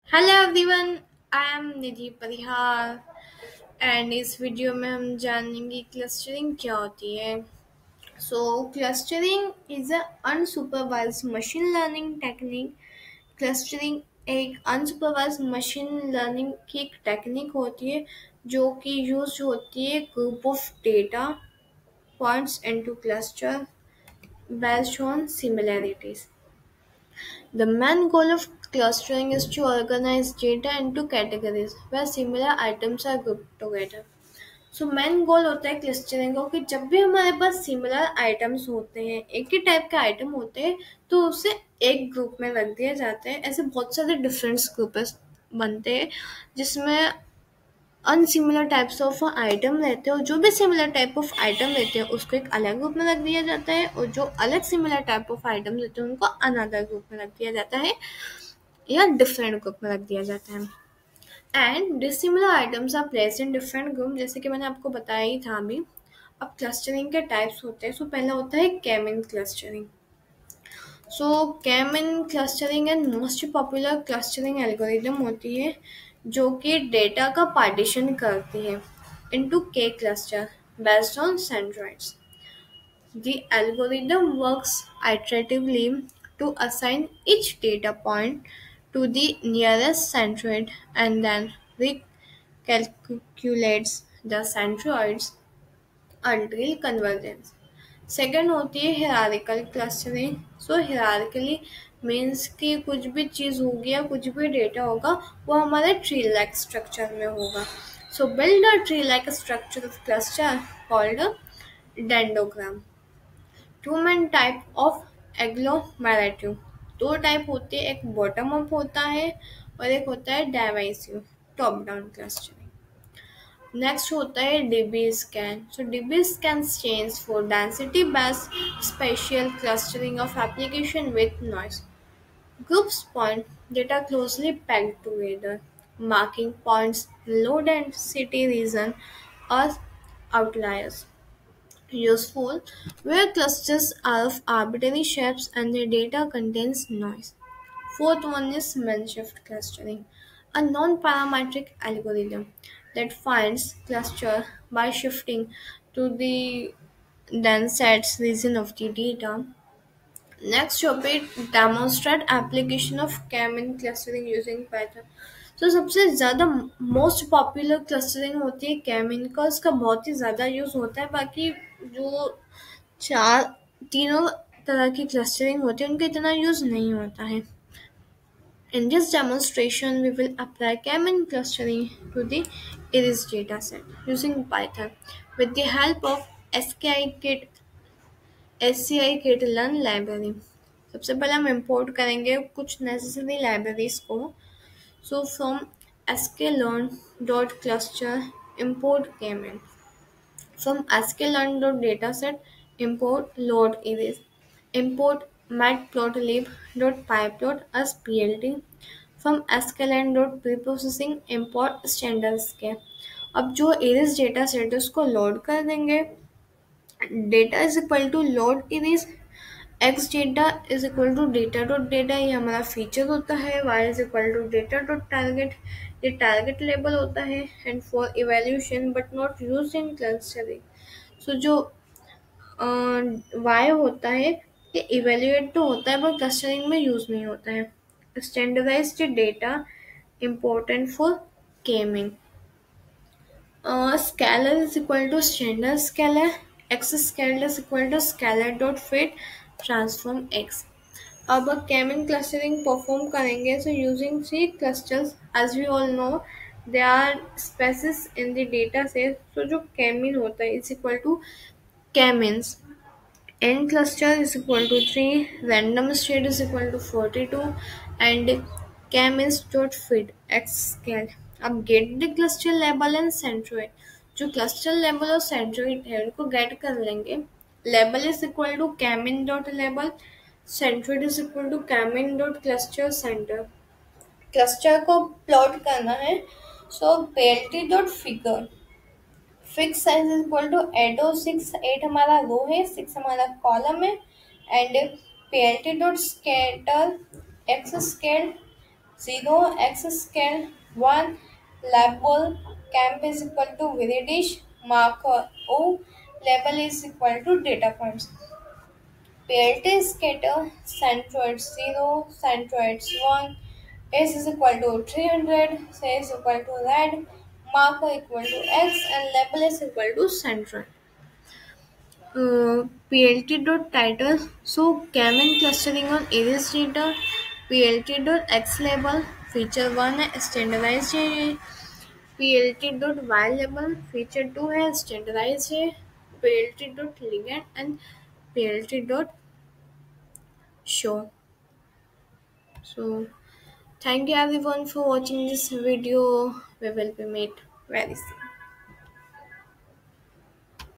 Hello everyone, I am Nidhi Parihar and इस video में हम जानेंगे क्लस्टरिंग क्या होती है। So clustering is a unsupervised machine learning technique. Clustering एक अनसुपरवाइज्ड मशीन लर्निंग की एक टेक्निक होती है जो कि यूज होती है group of data points into cluster based on similarities. The main goal of clustering is to organize data into categories where similar items are grouped together. So main goal होता है clustering का कि जब भी हमारे पास similar items होते हैं, एक ही टाइप के आइटम होते हैं, तो उसे एक ग्रुप में रख दिया जाता है। ऐसे बहुत सारे डिफरेंट ग्रुप बनते हैं जिसमें अनसिमिलर टाइप्स ऑफ आइटम रहते हैं, और जो भी सिमिलर टाइप ऑफ आइटम रहते हैं उसको एक अलग ग्रुप में रख दिया जाता है, और जो अलग सिमिलर टाइप ऑफ आइटम रहते हैं उनको अनदर ग्रुप में रख दिया जाता है या डिफरेंट ग्रुप में रख दिया जाता है। And dissimilar items are placed in different group, जैसे कि मैंने आपको बताया ही था अभी। अब क्लस्टरिंग के टाइप्स होते हैं। सो पहला होता है k means clustering. So k means clustering and most popular clustering algorithm होती है जो कि डेटा का पार्टीशन करती है इनटू के cluster based on centroids. The algorithm works iteratively to assign each data point to the nearest centroid and then recalculates the centroids until convergence. Second होती है hierarchical clustering. सो hierarchically मीन्स कि कुछ भी चीज़ होगी या कुछ भी डेटा होगा वो हमारे ट्री लाइक स्ट्रक्चर में होगा. So build a tree like structure of cluster called dendrogram. Two main type of agglomerative. दो टाइप होते हैं, एक बॉटम अप होता है और एक होता है divisive top down clustering. Next होता है DB scan. So DB scan stands for density based spatial clustering of application with noise. Groups point data closely packed together, marking points in low density region or outliers. Useful where clusters are of arbitrary shapes and their data contains noise. Fourth one is Manshift clustering, a non-parametric algorithm that finds cluster by shifting to the densest region of the data. Next topic, demonstrate application of K-mean clustering using Python. तो सबसे ज़्यादा most popular clustering होती है K-mean का, उसका बहुत ही ज़्यादा use होता है. बाकी जो चार तीनों तरह की क्लस्टरिंग होती है उनका इतना यूज़ नहीं होता है. In this demonstration, we will apply K-mean clustering to the Iris dataset using Python with the help of SKI-Kit SCI-Kit Learn library. सबसे पहले हम इंपोर्ट करेंगे कुछ नेसेसरी लाइब्रेरीज को. So from sklearn.cluster import K-mean. From sklearn.dataset import load iris. Import matplotlib.pyplot as plt. From sklearn.preprocessing import standard scale. अब जो iris data set है उसको लोड कर देंगे. Data is equal to load iris. X data is equal to data dot data, ये हमारा feature होता है. Y is equal to data dot target, ये टारगेट लेबल होता है. And for evaluation but not use in clustering. So जो Y होता है ये इवेल्यूएट तो होता है पर क्लस्टरिंग में यूज नहीं होता है. Standardized data important for k means. Scalar is equal to standard scalar. X scalar is equal to scalar dot fit transform x. अब K-mean clustering perform करेंगे. So using three clusters, as we all know, there are spaces in the data set. So जो K-mean होता है is equal to K-means. N cluster is equal to 3, random state is equal to 42, and K-means dot fit x scale. अब get the cluster label and centroid. जो cluster label और centroid है उनको get कर लेंगे. Label is equal to K-mean dot label, centroid is equal to K-mean dot cluster center. Cluster को plot करना है. So plt dot figure. Fix size is equal to 806. 8 हमारा रो है, 6 हमारा कॉलम है. And PLT dot scatter X scale 0 x scale 1 label camp is equal to viridish marker o label is equal to data points. PLT scatter centroids 0, centroids 1, S is equal to 300, C is equal to red, marker equal to X, and label is equal to centroid. PLT dot title. So Kamen clustering on Aries data. PLT dot X label feature 1 है standardized है. PLT dot Y label feature 2 है standardized है. PLT dot ligand and PLT dot show. So thank you everyone for watching this video. We will be meet very soon.